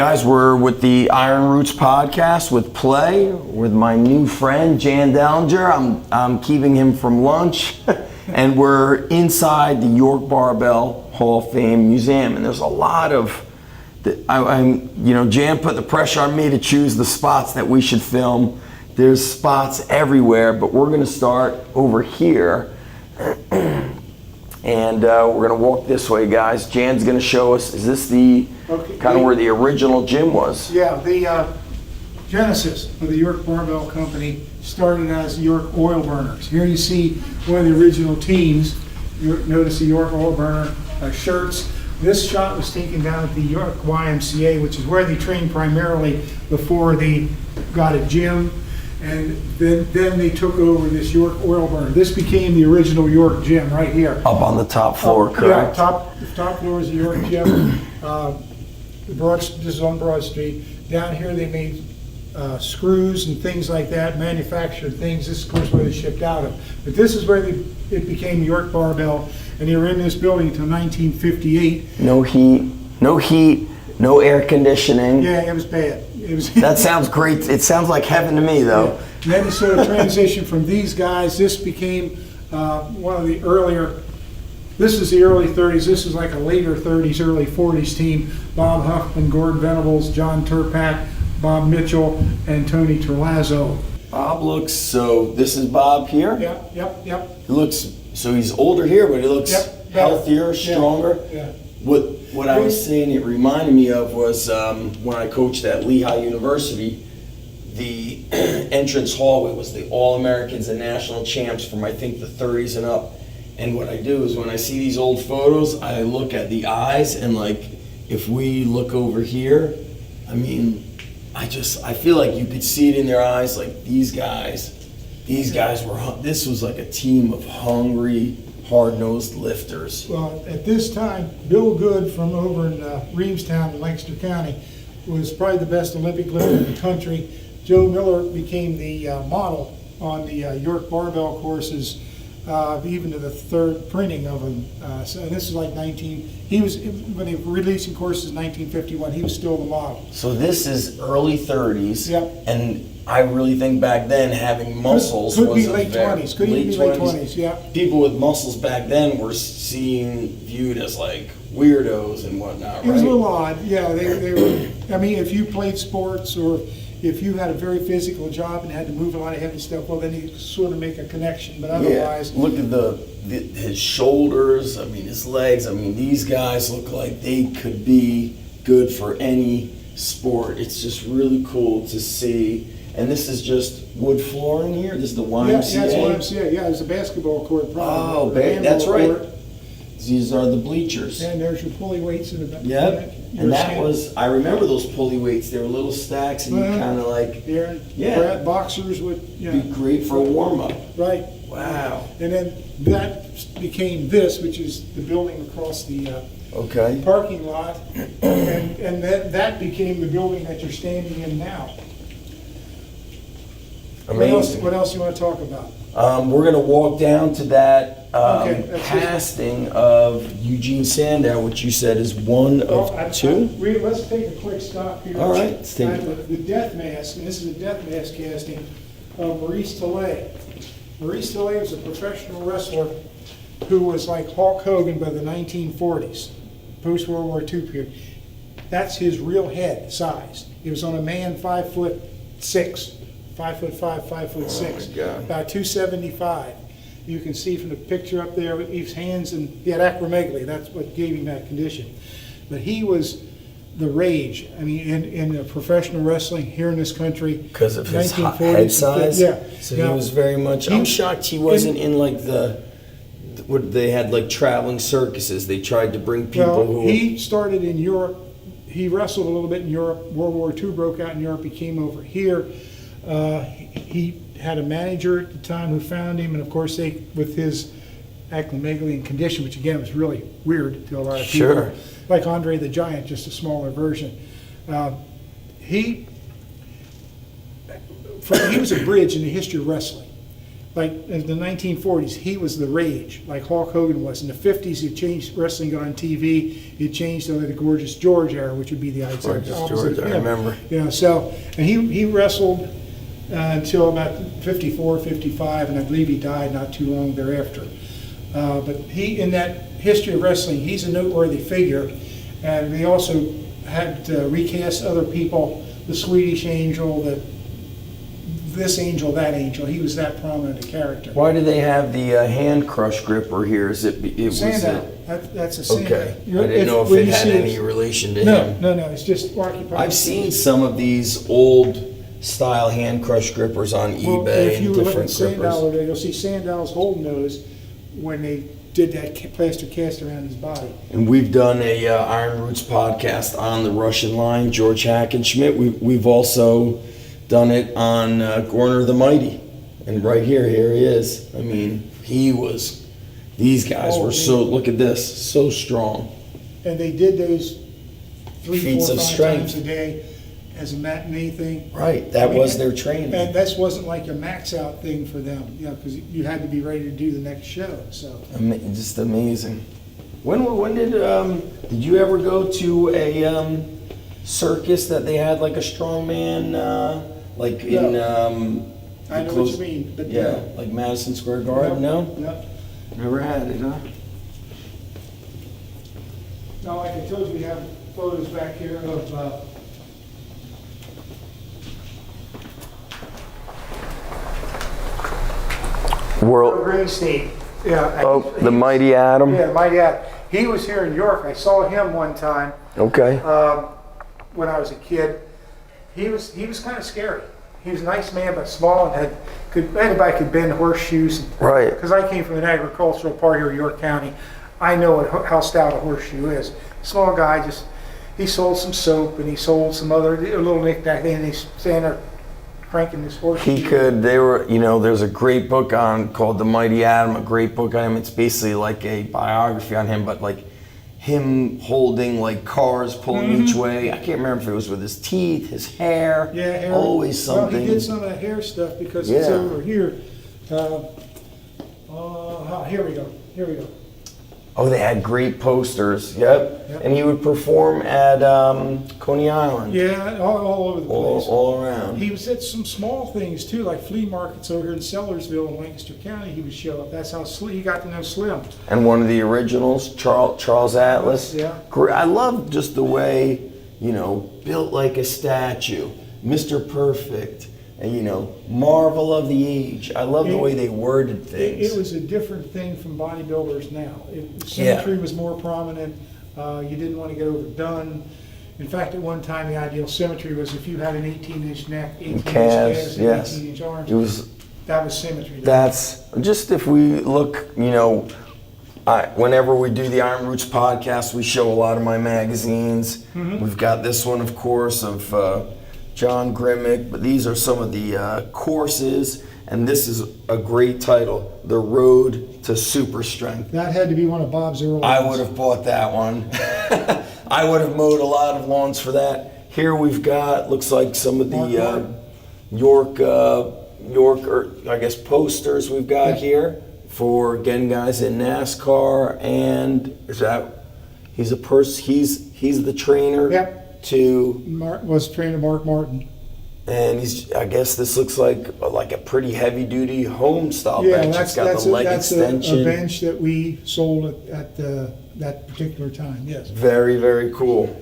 Guys, we're with the Iron Roots podcast with Play, with my new friend, Jan Dellinger. I'm keeping him from lunch. And we're inside the York Barbell Hall of Fame Museum. And there's a lot of, Jan put the pressure on me to choose the spots that we should film. There's spots everywhere, but we're gonna start over here. And we're gonna walk this way, guys. Jan's gonna show us, is this the kind of where the original gym was? Yeah, the genesis of the York Barbell Company started as York Oil Burners. Here you see one of the original teams. Notice the York Oil Burner shirts. This shot was taken down at the York YMCA, which is where they trained primarily before they got a gym. And then they took over this York Oil Burner. This became the original York gym right here. Up on the top floor, correct? Yeah, the top floor is the York gym. This is on Broad Street. Down here they made screws and things like that, manufactured things. This is, of course, where they shipped out of. But this is where it became York Barbell, and they were in this building until 1958. No heat, no air conditioning. Yeah, it was bad. That sounds great. It sounds like heaven to me, though. Yeah. And then they sort of transitioned from these guys. This became one of the earlier. This is the early 30s. This is like a later 30s, early 40s team. Bob Huffman, Gordon Venables, John Turpak, Bob Mitchell, and Tony Terlazzo. Bob looks, so this is Bob here? Yep. He looks, so he's older here, but he looks healthier, stronger. Yeah. What I was saying it reminded me of was when I coached at Lehigh University, the entrance hallway was the All-Americans and National Champs from, I think, the 30s and up. And what I do is when I see these old photos, I look at the eyes, and like, if we look over here, I mean, I feel like you could see it in their eyes, like these guys were, this was like a team of hungry, hard-nosed lifters. Well, at this time, Bill Good from over in Reamstown in Lancaster County was probably the best Olympic lifter in the country. Joe Miller became the model on the York Barbell courses, even to the third printing of them. So this is like when they were releasing courses in 1951, he was still the model. So this is early 30s. Yep. And I really think back then having muscles could was be late 20s. Could even be late 20s, yeah. People with muscles back then were viewed as like weirdos and whatnot, right? It was a little odd, yeah. They were, I mean, if you played sports or if you had a very physical job and had to move a lot of heavy stuff, well, then you sort of make a connection. But otherwise, look at his shoulders. I mean, his legs. I mean, these guys look like they could be good for any sport. It's just really cool to see. And this is just wood flooring here. This is the YMCA. Yeah, it's YMCA. Yeah, there's a basketball court. Probably. Oh, that's right. Court. These are the bleachers. And there's your pulley weights in the back. Yep. And that was, I remember those pulley weights. They were little stacks, and you kind of like, boxers would, be great for a warm up. Right. Wow. And then that became this, which is the building across the parking lot, and that became the building that you're standing in now. Amazing. What else you want to talk about? We're going to walk down to that casting of Eugene Sandow, which you said is one of two. Let's take a quick stop here. All right, let's take it. The death mask, and this is a death mask casting of Maurice Delay. Maurice Delay was a professional wrestler who was like Hulk Hogan by the 1940s, post-World War II period. That's his real head size. He was on a man 5'6". 5'5", 5'6", about 275. You can see from the picture up there with his hands, and he had acromegaly. That's what gave him that condition. But he was the rage. I mean, in professional wrestling here in this country, because of his head size. Yeah. So he was very much. I'm shocked he wasn't in like what they had, like traveling circuses. They tried to bring people who. He started in Europe. He wrestled a little bit in Europe. World War II broke out in Europe. He came over here. He had a manager at the time who found him, and of course with his acromegaly and condition, which again was really weird to a lot of people, like Andre the Giant, just a smaller version. He was a bridge in the history of wrestling. like in the 1940s, he was the rage, like Hulk Hogan was. In the 50s, it changed, wrestling got on TV, it changed to the Gorgeous George era, which would be the opposite George, of I him. remember. You know, so, and he wrestled until about 54, 55, and I believe he died not too long thereafter. But he, in that history of wrestling, he's a noteworthy figure. And they also had recast other people, the Swedish Angel, this angel, that angel. He was that prominent a character. Why do they have the hand crush gripper here? Is it? Sandow. That's a Sandow. Okay. I didn't know if it had any relation to him. No. It's just occupied. I've seen some of these old style hand crush grippers on eBay if you and look different at grippers. Sandow, you'll see Sandow's whole nose when they did that plaster cast around his body. And we've done a Iron Roots podcast on the Russian line, George Hackschmidt. We've also done it on Gorner the Mighty. And right here he is. I mean, these guys were so, look at this, so strong. And they did those 3, Feats 4, of 5 strength. times a day as a matinee thing. Right, that was their training. And this wasn't like a max out thing for them, you know, because you had to be ready to do the next show. So Just amazing. When did you ever go to a circus that they had like a strongman, like in I know what you mean, but yeah, like Madison Square Garden? No, never had it, huh? No, like I told you, we have photos back here of. World. Greenstein. Yeah. Oh, the Mighty Atom. Yeah, Mighty Atom. He was here in York. I saw him one time. Okay. When I was a kid. He was kind of scary. He was a nice man, but small, and anybody could bend horseshoes. Right. Because I came from an agricultural part here in York County. I know how stout a horseshoe is. Small guy, he sold some soap and he sold some other little knick-knack thing, and he's standing there cranking this horseshoe. There's a great book called The Mighty Atom, a great book on him. It's basically like a biography on him, but like him holding like cars, pulling each way. I can't remember if it was with his teeth, his hair. Yeah, hair. Always something. Well, he did some of the hair stuff because it's over here. Here we go. Oh, they had great posters. Yep. And he would perform at Coney Island. Yeah, all over the place. All around. He was at some small things too, like flea markets over here in Sellersville in Lancaster County. He would show up. That's how he got to know Slim. And one of the originals, Charles Atlas. Yeah. I love just the way, built like a statue, Mr. Perfect. And, marvel of the age. I love the way they worded things. It was a different thing from bodybuilders now. Symmetry was more prominent. You didn't want to get overdone. In fact, at one time, the ideal symmetry was if you had an 18-inch neck, 18-inch calves, and 18-inch arms. That was symmetry. That's just, if we look, whenever we do the Iron Roots podcast, we show a lot of my magazines. We've got this one, of course, of John Grimmick, but these are some of the courses, and this is a great title, The Road to Super Strength. That had to be one of Bob's early ones. I would have bought that one. I would have mowed a lot of lawns for that. Here we've got, looks like some of the York, posters we've got here for getting guys in NASCAR, and he's the trainer. Yep. Was trained to Mark Martin. And this looks like a pretty heavy duty home style bench. It's got the leg extension. A bench that we sold at that particular time, yes. Very, very cool.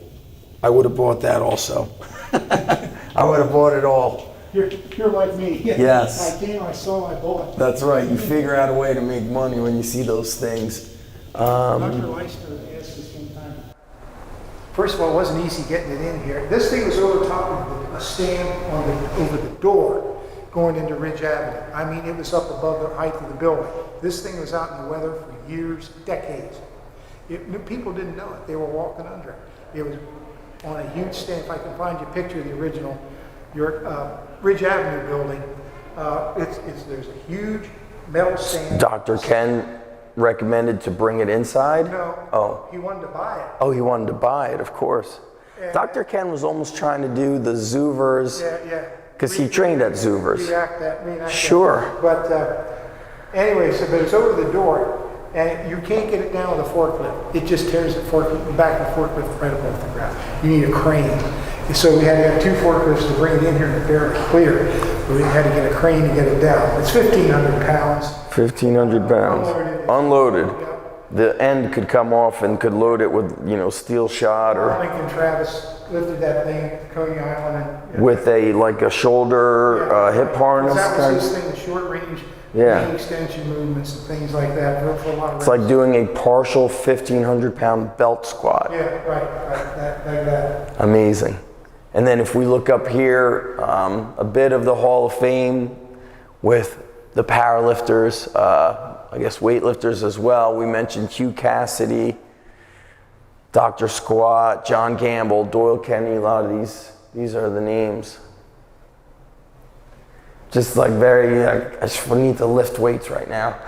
I would have bought that also. I would have bought it all. You're like me. Yes. I saw, I bought. That's right. You figure out a way to make money when you see those things. Dr. Leicester asked us one time. First of all, it wasn't easy getting it in here. This thing was over top of a stand over the door going into Ridge Avenue. I mean, it was up above the height of the building. This thing was out in the weather for years, decades. People didn't know it. They were walking under it. It was on a huge stand. If I can find you a picture of the original Ridge Avenue building, there's a huge metal stand. Dr. Ken recommended to bring it inside? No. Oh. He wanted to buy it. Oh, he wanted to buy it, of course. Dr. Ken was almost trying to do the Zoovers. Yeah. Because he trained at Zoovers. Reenact that. Sure. But Anyway, so but it's over the door, and you can't get it down with a forklift. It just tears the back of the forklift right above the ground. You need a crane. And so we had to have 2 forklifts to bring it in here and barely clear. But we had to get a crane to get it down. It's 1,500 pounds. 1,500 pounds. Unloaded. The end could come off and could load it with, steel shot or Lincoln Travis lifted that thing at Coney Island. And, with a shoulder hip harness. That was his thing, the short range. Knee extension movements and things like that for a lot of It's like doing a partial 1,500 pound belt squat. Yeah, right, like that. Amazing. And then if we look up here, a bit of the Hall of Fame with the powerlifters, I guess weightlifters as well. We mentioned Hugh Cassidy, Dr. Squat, John Gamble, Doyle Kenny, a lot of these are the names. Just like I just need to lift weights right now.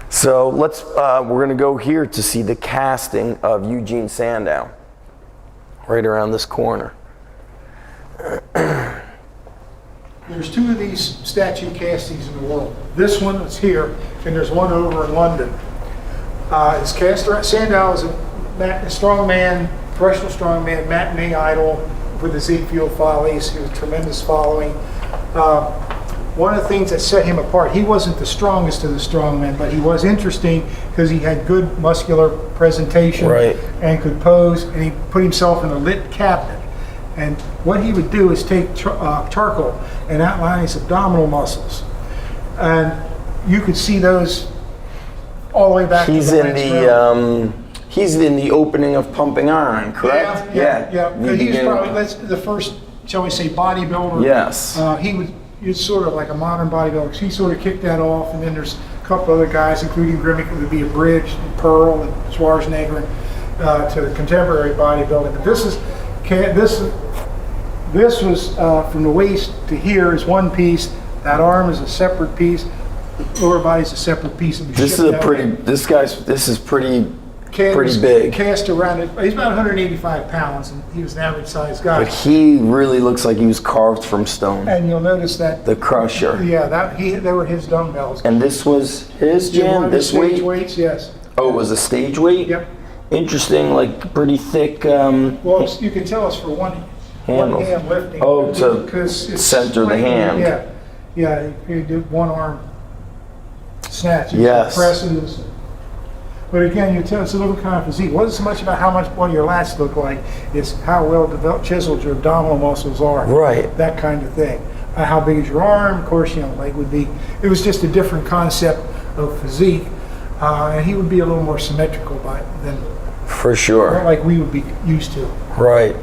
So we're gonna go here to see the casting of Eugene Sandow, right around this corner. There's 2 of these statue castings in the world. This one is here, and there's one over in London. It's cast around. Sandow is a strongman, professional strongman, matinee idol for the Ziegfeld Follies. He was a tremendous following. One of the things that set him apart, he wasn't the strongest of the strongmen, but he was interesting because he had good muscular presentation and could pose, and he put himself in a lit cabinet. And what he would do is take charcoal and outline his abdominal muscles. And you could see those all the way back to the He's in the opening of Pumping Iron, correct? Yeah. He's probably the first, shall we say, bodybuilder. Yes. He's sort of like a modern bodybuilder. He sort of kicked that off, and then there's a couple other guys, including Grimmick, who would be a bridge, and Pearl, and Schwarzenegger, to the contemporary bodybuilding. But this was from the waist to here is one piece. That arm is a separate piece. The lower body is a separate piece. This is pretty big. Cast around it. He's about 185 pounds, and he was an average sized guy. But he really looks like he was carved from stone. And you'll notice that the crusher. Yeah, they were his dumbbells. And this was his jam. This weight. Weights, yes. Oh, it was a stage weight. Yep. Interesting, like pretty thick. Well, you can tell us for one hand lifting. Oh, to center the hand. Yeah. You do one arm snatch. Yes. Presses. But again, you tell us a little kind of physique. It wasn't so much about what your lats look like, it's how well developed, chiseled your abdominal muscles are. Right. That kind of thing. How big is your arm? Of course, leg would be. It was just a different concept of physique, and he would be a little more symmetrical than. For sure. Not like we would be used to. Right.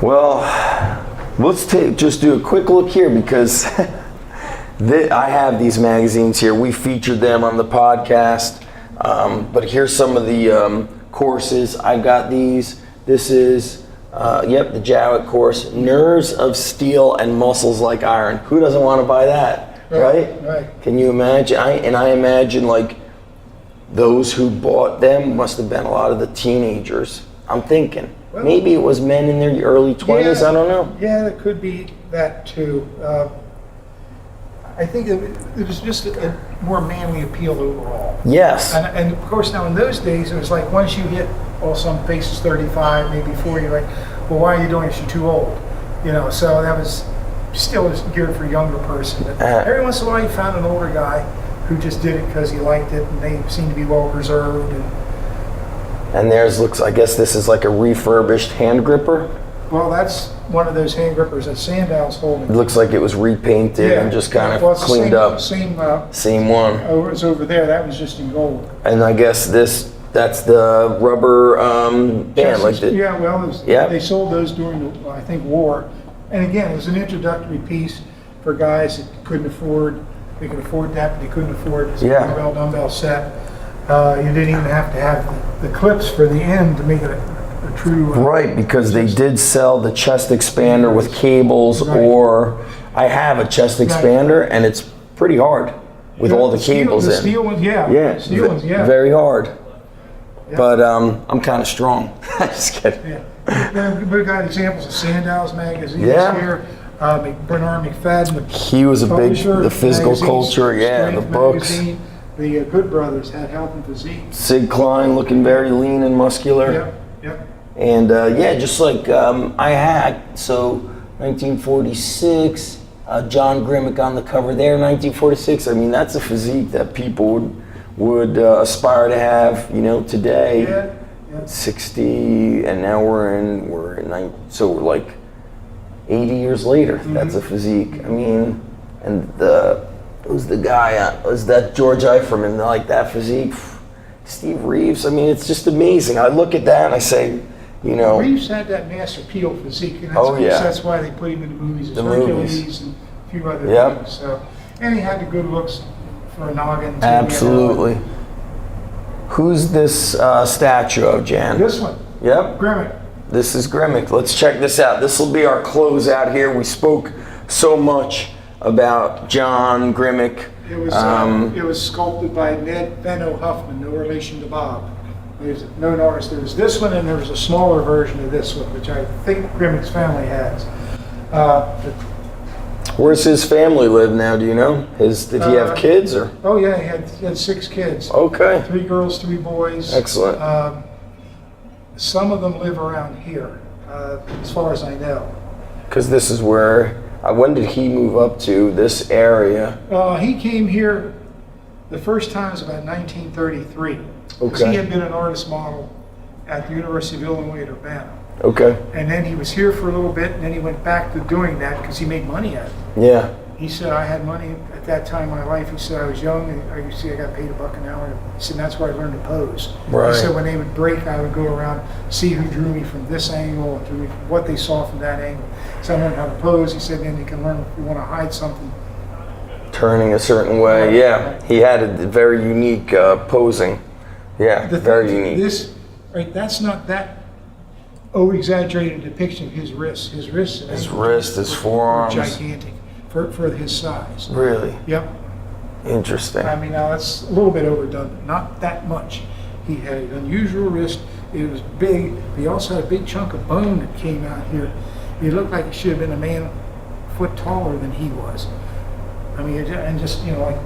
Well, let's just do a quick look here because. I have these magazines here. We featured them on the podcast. But here's some of the courses. I got these. This is, the Jowett course. Nerves of steel and muscles like iron. Who doesn't want to buy that, right? Right. Can you imagine? I imagine like those who bought them must have been a lot of the teenagers. I'm thinking. Well, maybe it was men in their early 20s. I don't know. Yeah, it could be that too. I think it was just a more manly appeal overall. Yes. And of course, now in those days, it was like once you hit, some faces 35, maybe 40, you're like, well, why are you doing this? You're too old. So that was still geared for a younger person. But every once in a while, you found an older guy who just did it because he liked it, and they seemed to be well preserved. And theirs looks, I guess this is like a refurbished hand gripper. Well, that's one of those hand grippers that Sandow's holding. It looks like it was repainted and just kind of cleaned up. Same one. It's over there. That was just in gold. And I guess that's the rubber band. They sold those during the, I think, war. And again, it was an introductory piece for guys that couldn't afford. They could afford that, but they couldn't afford this barbell dumbbell set. You didn't even have to have the clips for the end to make it a true. Right, because they did sell the chest expander with cables, or I have a chest expander, and it's pretty hard with all the cables in. The steel ones, Steel ones, very hard. Yeah. But I'm kind of strong. Just kidding. Yeah. We've got examples of Sandow's magazines here. Bernard McFadden, He was a big, publisher, the physical magazines, culture, yeah, the Strength books. Magazine. The Good Brothers had Health and Physique. Sid Klein looking very lean and muscular. Yep. And yeah, just like I had, so 1946, John Grimmick on the cover there, 1946. I mean, that's a physique that people would aspire to have, you know, today. Yeah. 60, and now we're in so we're like 80 years later. That's a physique. I mean, and who's the guy? Was that George Eiferman? Like that physique? Steve Reeves. I mean, it's just amazing. I look at that and I say, you know, Reeves had that Mass Appeal physique, and that's why they put him in the movies as Hercules and a few other things. So, and he had the good looks for a noggin. Too, absolutely. You know. Who's this statue of, Jan? This one. Yep. Grimmick. This is Grimmick. Let's check this out. This will be our closeout here. We spoke so much about John Grimmick. It was sculpted by Ned Benno Huffman, no relation to Bob. There's no artist. There was this one, and there was a smaller version of this one, which I think Grimmick's family has. Where's his family live now? Do you know? Did he have kids or? Oh yeah, he had 6 kids. Okay. 3 girls, 3 boys. Excellent. Some of them live around here, as far as I know. Because this is where. When did he move up to this area? He came here the first time was about 1933. Okay. He had been an artist model at the University of Illinois at Urbana. Okay. And then he was here for a little bit, and then he went back to doing that because he made money at it. Yeah. He said, I had money at that time in my life. He said, I was young, and you see, I got paid $1 an hour. He said, that's where I learned to pose. Right. He said, when they would break, I would go around, see who drew me from this angle, and drew me from what they saw from that angle. So I learned how to pose. He said, then you can learn if you want to hide something. Turning a certain way, yeah. He had a very unique posing. Yeah, very unique. That's not that over-exaggerated depiction of his wrists. His wrists, his forearms, gigantic for his size. Really? Yep. Interesting. I mean, now that's a little bit overdone, but not that much. He had an unusual wrist. It was big. He also had a big chunk of bone that came out here. He looked like he should have been a man a foot taller than he was. I mean, and just, you know, like,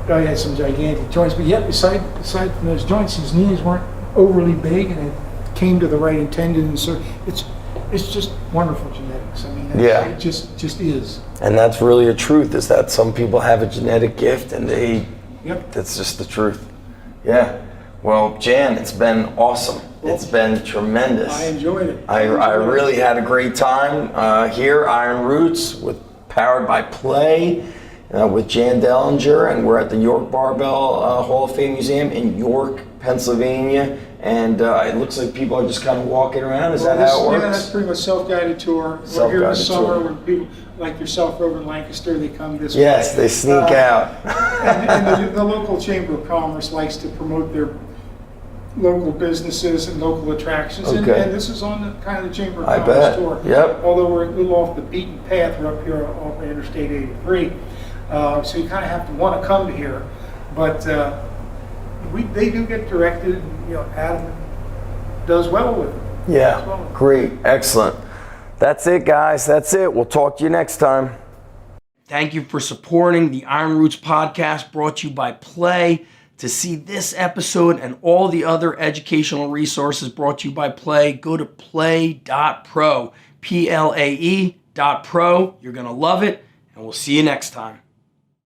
he had some gigantic joints, but yet aside from those joints, his knees weren't overly big, and it came to the right and tendon, and so it's just wonderful genetics. I mean, it just is. And that's really a truth, is that some people have a genetic gift, and that's just the truth. Yeah. Well, Jan, it's been awesome. It's been tremendous. I enjoyed it. I really had a great time here, Iron Roots, powered by Play. With Jan Dellinger, and we're at the York Barbell Hall of Fame Museum in York, Pennsylvania, and it looks like people are just kind of walking around. Is that how it works? Yeah, that's pretty much self-guided tour. We're here this summer when people like yourself over in Lancaster, they come this way. Yes, they sneak out. and the local Chamber of Commerce likes to promote their local businesses and local attractions, and this is on the kind of the Chamber of Commerce tour. Yep. Although we're a little off the beaten path, we're up here off Interstate 83. So you kind of have to want to come to here, but they do get directed. You know, Adam does well with it. Yeah, great, excellent. That's it, guys. That's it. We'll talk to you next time. Thank you for supporting the Iron Roots podcast, brought to you by Play. To see this episode and all the other educational resources brought to you by Play, go to play.pro, Plae.pro. You're gonna love it, and we'll see you next time.